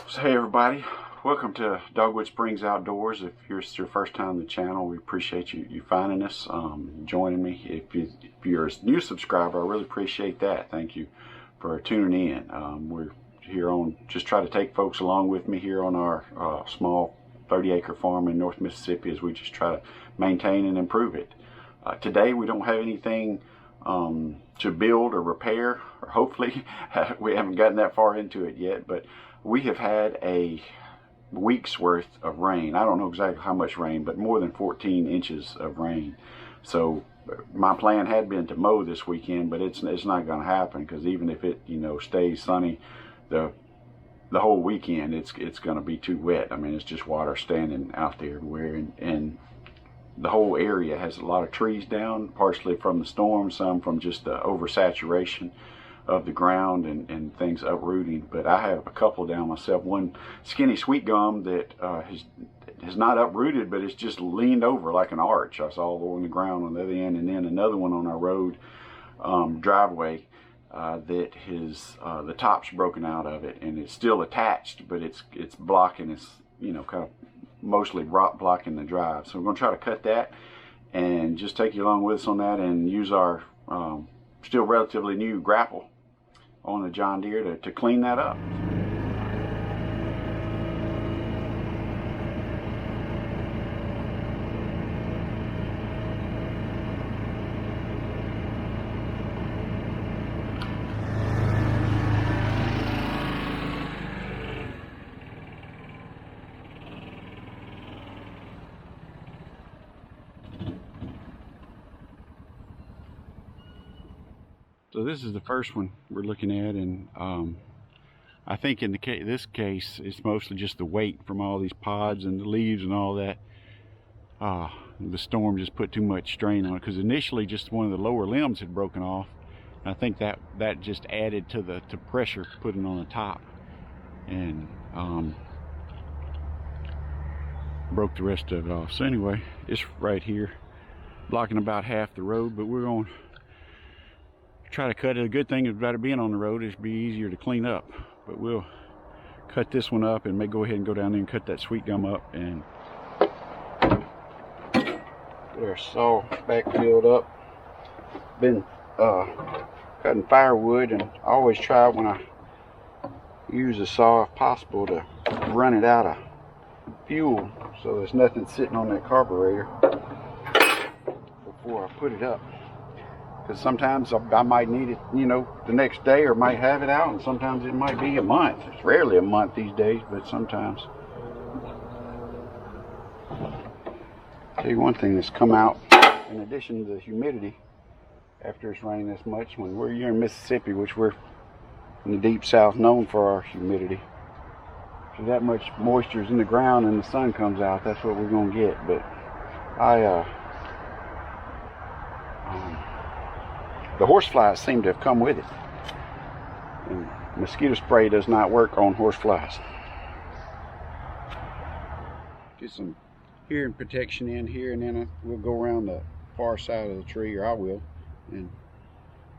So hey everybody, welcome to Dogwood Springs Outdoors. If it's your first time on the channel, we appreciate you finding us, joining me. If you're a new subscriber, I really appreciate that. Thank you for tuning in. We're here on, just try to take folks along with me here on our small 30-acre farm in North Mississippi as we just try to maintain and improve it. Today we don't have anything to build or repair, or hopefully we haven't gotten that far into it yet, but we have had a week's worth of rain. I don't know exactly how much rain, but more than 14 inches of rain. So my plan had been to mow this weekend, but it's not going to happen, because even if it stays sunny the whole weekend, it's going to be too wet. I mean, it's just water standing out there everywhere, and the whole area has a lot of trees down, partially from the storm, some from just the oversaturation of the ground and things uprooting. But I have a couple down myself. One skinny sweet gum that has not uprooted, but it's just leaned over like an arch. I saw on the ground on the other end, and then another one on our road driveway that the top's broken out of it, and it's still attached, but it's blocking, it's kind of mostly blocking the drive. So we're going to try to cut that and just take you along with us on that, and use our still relatively new Grapple on the John Deere to clean that up. So this is the first one we're looking at, and I think in this case it's mostly just the weight from all these pods and the leaves and all that. The storm just put too much strain on it, because initially just one of the lower limbs had broken off. And I think that just added to the pressure putting on the top, and broke the rest of it off. So anyway, it's right here, blocking about half the road, but we're going to try to cut it. A good thing about it being on the road is it'd be easier to clean up. But we'll cut this one up and may go ahead and go down there and cut that sweet gum up, and get our saw back filled up. Been cutting firewood, and I always try when I use a saw, if possible, to run it out of fuel so there's nothing sitting on that carburetor before I put it up. Because sometimes I might need it, the next day, or might have it out, and sometimes it might be a month. It's rarely a month these days, but sometimes. Tell you one thing that's come out, in addition to the humidity, after it's raining this much, when we're here in Mississippi, which we're in the deep south, known for our humidity. So that much moisture is in the ground and the sun comes out, that's what we're going to get. But the horseflies seem to have come with it. And mosquito spray does not work on horseflies. Get some hearing protection in here, and then we'll go around the far side of the tree, or I will, and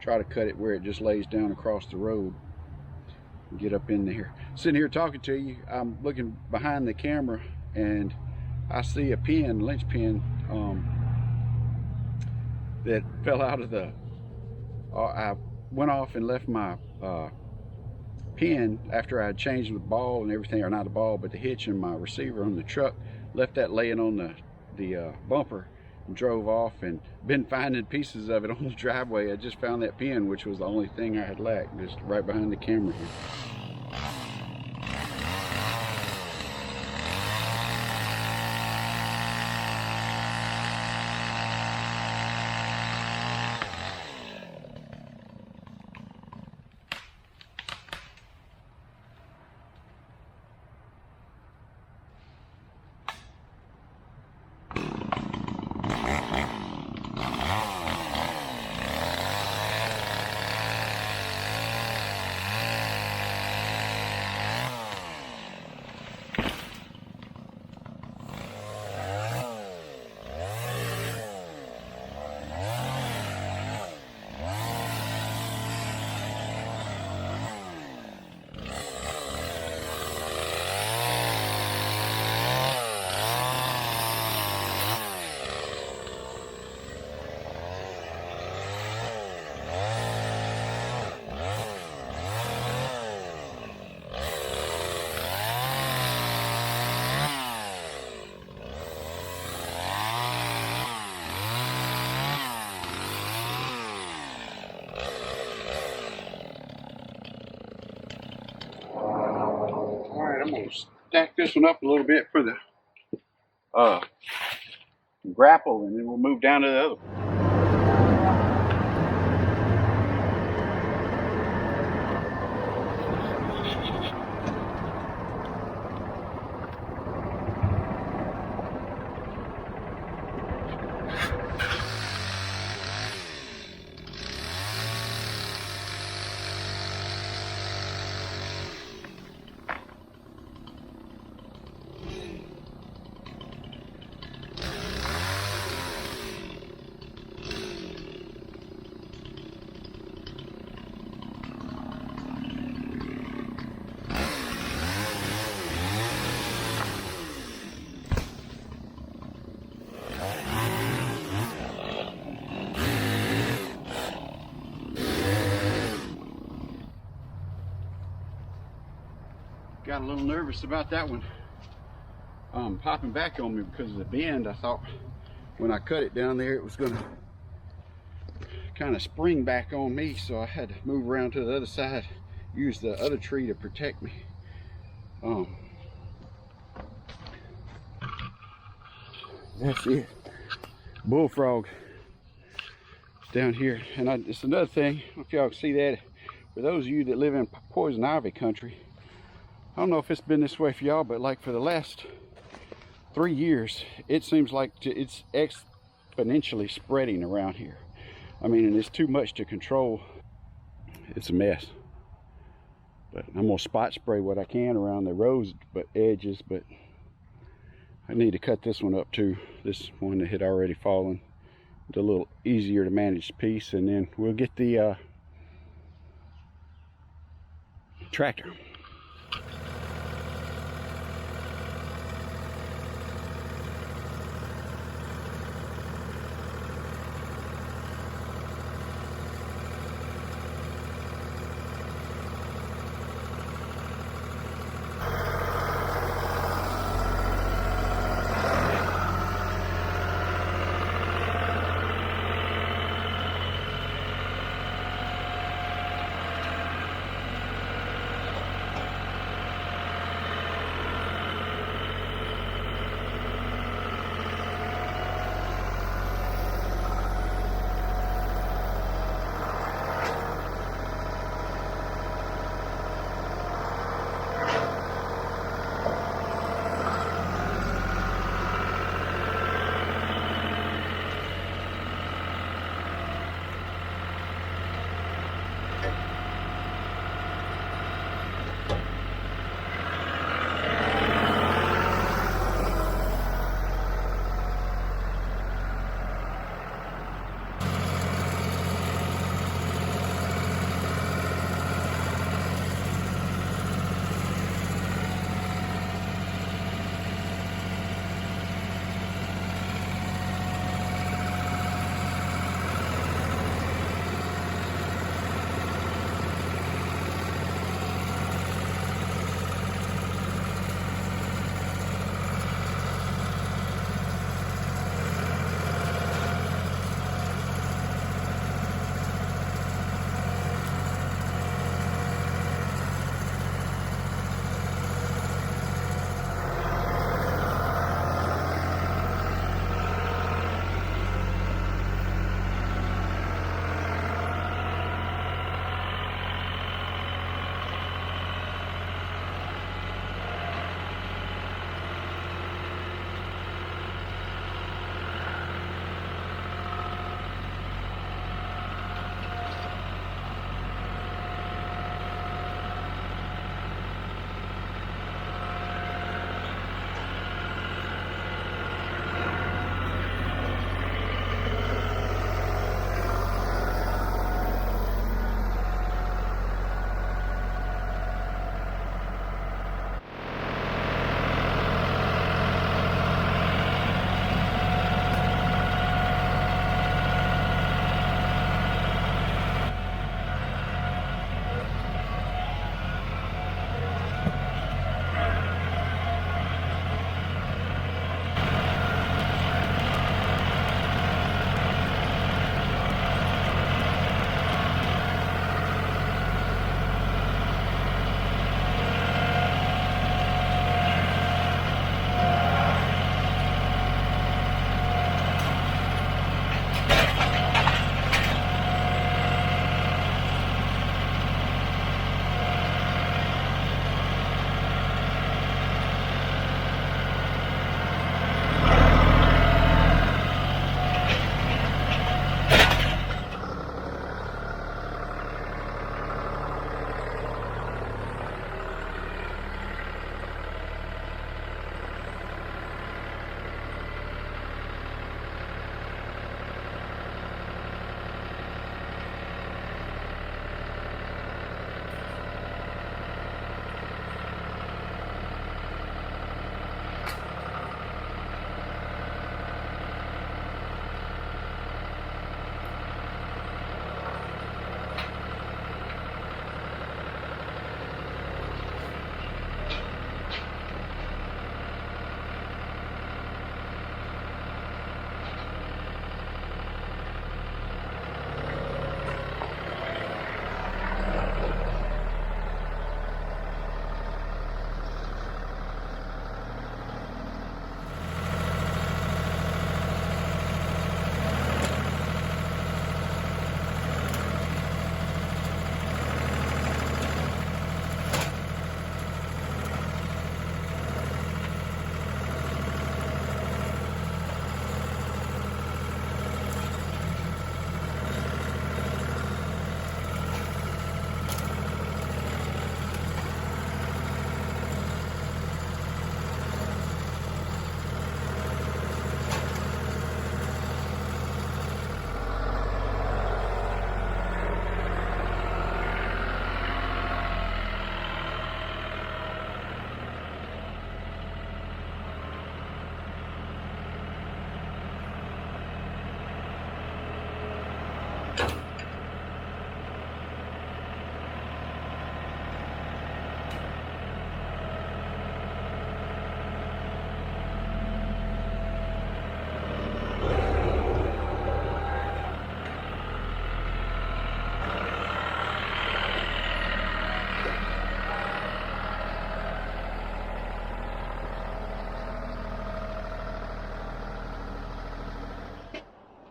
try to cut it where it just lays down across the road. Get up in there. Sitting here talking to you, I'm looking behind the camera, and I see a pin, lynch pin, that fell out of the I went off and left my pin after I had changed the ball and everything, or not the ball, but the hitch and my receiver on the truck. Left that laying on the bumper and drove off, and been finding pieces of it on the driveway. I just found that pin, which was the only thing I had lacked, just right behind the camera here. Alright, I'm going to stack this one up a little bit for the grapple, and then we'll move down to the other one. Got a little nervous about that one popping back on me because of the bend. I thought when I cut it down there it was going to kind of spring back on me, so I had to move around to the other side, use the other tree to protect me. That's it. Bullfrog down here. And it's another thing, I don't know if y'all can see that, for those of you that live in poison ivy country, I don't know if it's been this way for y'all, but like for the last 3 years, it seems like it's exponentially spreading around here. I mean, and it's too much to control. It's a mess. But I'm gonna spot spray what I can around the rows, but edges, but I need to cut this one up too. This one that had already fallen. It's a little easier to manage piece, and then we'll get the tractor.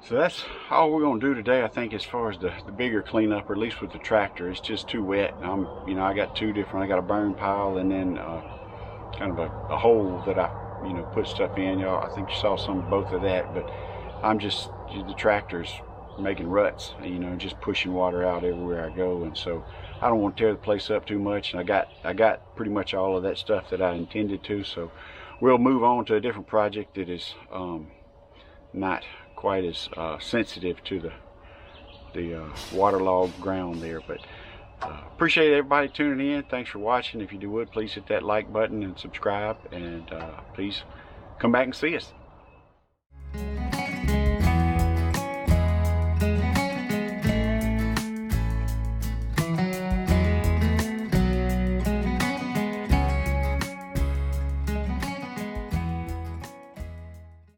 So that's all we're going to do today, I think, as far as the bigger cleanup, or at least with the tractor. It's just too wet. I got two different. I got a burn pile and then kind of a hole that I, put stuff in. I think you saw both of that. But the tractor's making ruts. Just pushing water out everywhere I go, and so I don't want to tear the place up too much. And I got pretty much all of that stuff that I intended to. So we'll move on to a different project that is not quite as sensitive to the waterlogged ground there. But appreciate everybody tuning in. Thanks for watching. If you would, please hit that like button and subscribe, and please come back and see us.